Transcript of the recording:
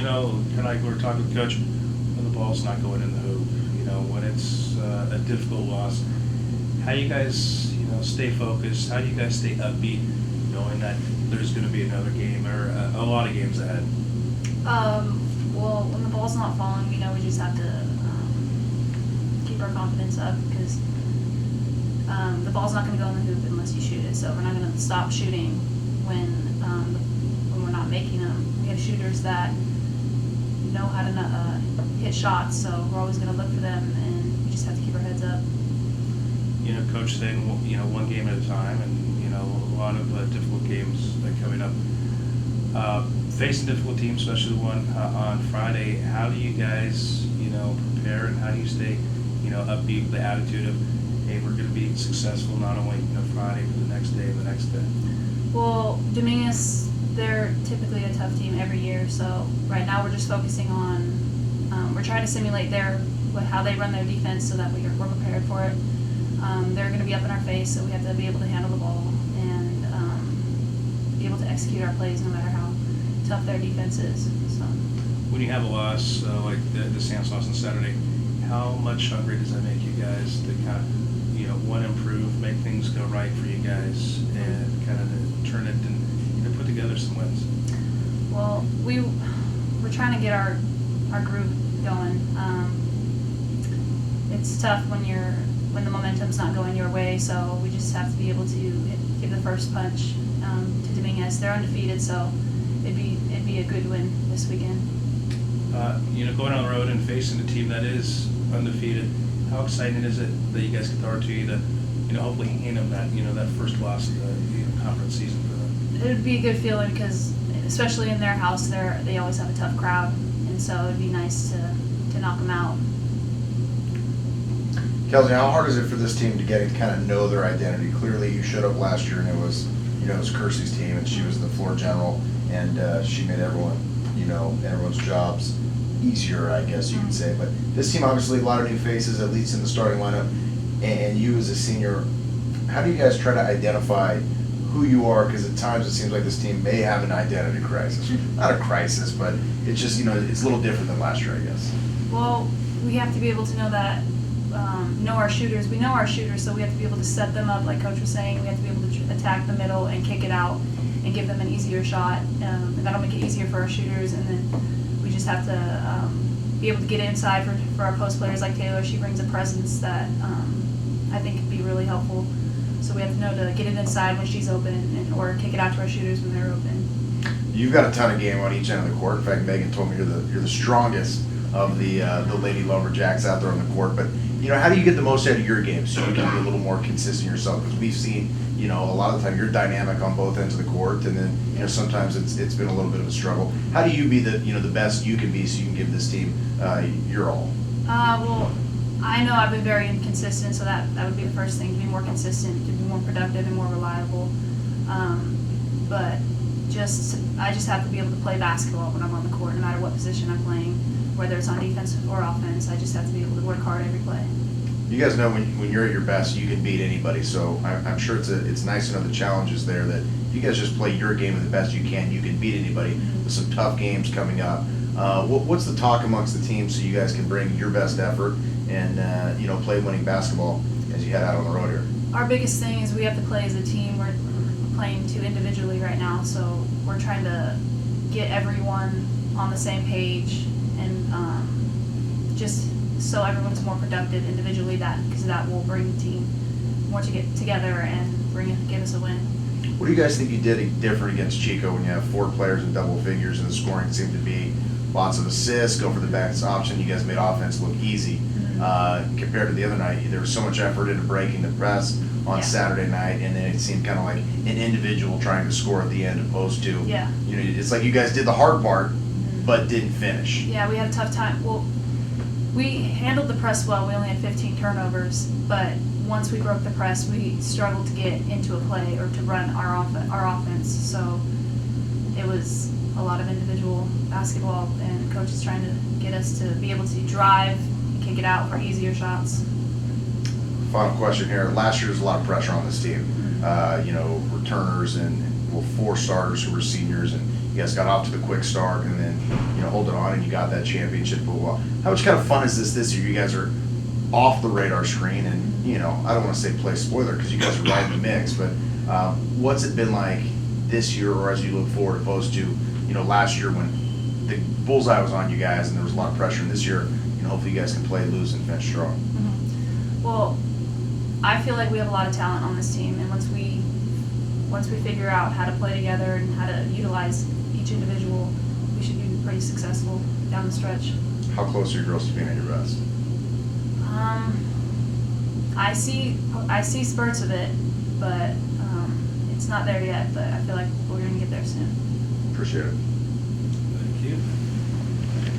kind of like we were talking with Coach, when the ball's not going in the hoop, when it's a difficult loss, how do you guys, stay focused? How do you guys stay upbeat, knowing that there's going to be another game or a lot of games ahead? Well, when the ball's not falling, we just have to keep our confidence up because the ball's not going to go in the hoop unless you shoot it. So we're not going to stop shooting when we're not making them. We have shooters that know how to hit shots, so we're always going to look for them, and we just have to keep our heads up. Coach saying, one game at a time, and a lot of difficult games coming up. Facing difficult teams, especially the one on Friday. How do you guys, prepare, and how do you stay, upbeat with the attitude of, hey, we're going to be successful not only Friday but the next day and the next day? Well, Dominguez, they're typically a tough team every year. So right now we're just focusing on we're trying to simulate how they run their defense so that we're prepared for it. They're going to be up in our face, so we have to be able to handle the ball and be able to execute our plays no matter how tough their defense is. So. When you have a loss like the Sam's loss on Saturday, how much hungry does that make you guys to kind of want to improve, make things go right for you guys, and kind of turn it and put together some wins? Well, we're trying to get our group going. It's tough when the momentum's not going your way, so we just have to be able to give the first punch to Dominguez. They're undefeated, so it'd be a good win this weekend. Going on the road and facing a team that is undefeated, how exciting is it that you guys can throw it to you to, hopefully hand them that, that first loss of the conference season for them? It would be a good feeling because, especially in their house, they always have a tough crowd, and so it'd be nice to knock them out. Kelci, how hard is it for this team to get to kind of know their identity? Clearly, you showed up last year, and it was Kirsty's team, and she was the floor general, and she made everyone's jobs easier, I guess you could say. But this team, obviously, a lot of new faces, at least in the starting lineup, and you as a senior, how do you guys try to identify who you are? Because at times it seems like this team may have an identity crisis. Not a crisis, but it's just, it's a little different than last year, I guess. Well, we have to be able to know that. Know our shooters. We know our shooters, so we have to be able to set them up, like Coach was saying. We have to be able to attack the middle and kick it out and give them an easier shot. And that'll make it easier for our shooters. And then we just have to be able to get inside for our post players like Taylor. She brings a presence that I think could be really helpful. So we have to know to get it inside when she's open or kick it out to our shooters when they're open. You've got a ton of game on each end of the court. In fact, Megan told me you're the strongest of the Lady Lumberjacks out there on the court. But how do you get the most out of your game so you can be a little more consistent yourself? Because we've seen, a lot of the time you're dynamic on both ends of the court, and then sometimes it's been a little bit of a struggle. How do you be the best you can be so you can give this team your all? Well, I know I've been very inconsistent, so that would be the first thing, to be more consistent, to be more productive and more reliable. But I just have to be able to play basketball when I'm on the court, no matter what position I'm playing, whether it's on defense or offense. I just have to be able to work hard every play. You guys know when you're at your best, you can beat anybody. So I'm sure it's nice to know the challenges there, that if you guys just play your game the best you can beat anybody with some tough games coming up. What's the talk amongst the team so you guys can bring your best effort and play winning basketball as you head out on the road here? Our biggest thing is we have to play as a team. We're playing too individually right now, so we're trying to get everyone on the same page and just so everyone's more productive individually, because that will bring the team more to get together and give us a win. What do you guys think you did different against Chico when you have 4 players in double figures and the scoring seemed to be lots of assists, go for the best option? You guys made offense look easy. Compared to the other night, there was so much effort into breaking the press on Saturday night, and then it seemed kind of like an individual trying to score at the end opposed to, it's like you guys did the hard part, but didn't finish. Yeah, we had a tough time. Well, we handled the press well. We only had 15 turnovers, but once we broke the press, we struggled to get into a play or to run our offense. So it was a lot of individual basketball, and coach is trying to get us to be able to drive and kick it out for easier shots. Final question here. Last year was a lot of pressure on this team. Returners and 4 starters who were seniors, and you guys got off to the quick start, and then holding on and you got that championship for a while. How much kind of fun is this year? You guys are off the radar screen and, you know, I don't want to say play spoiler because you guys are right in the mix, but what's it been like this year or as you look forward opposed to, you know, last year when the bullseye was on you guys and there was a lot of pressure, and this year, you know, hopefully you guys can play loose and finish strong. Well, I feel like we have a lot of talent on this team, and once we figure out how to play together and how to utilize each individual, we should be pretty successful down the stretch. How close are your girls to being at your best? I see spurts of it, but it's not there yet. But I feel like we're gonna get there soon. Appreciate it.